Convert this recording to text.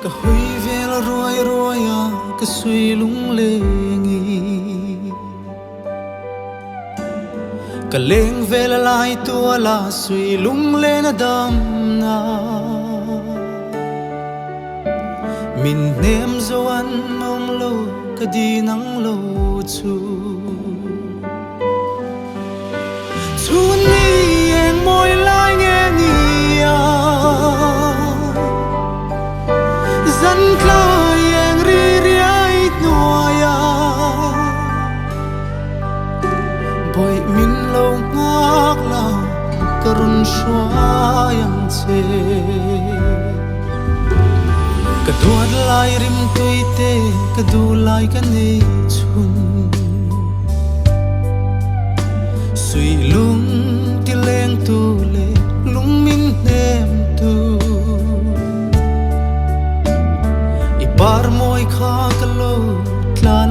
ka hui vel roi roi a ka sui lung lengi ka leng vel lai tua la sui lung len adam na min nem zo an mong lo ka di nang lo chu chu ni en moi lai nghe ni a dân khơi en ri ri ai noya boy min lo ngak la karun shwa yang che ka duat lai rim tuite ka du lai ka nei chun sui lung ti leng tu le lung min nem tu i par moi kha ka lo tlan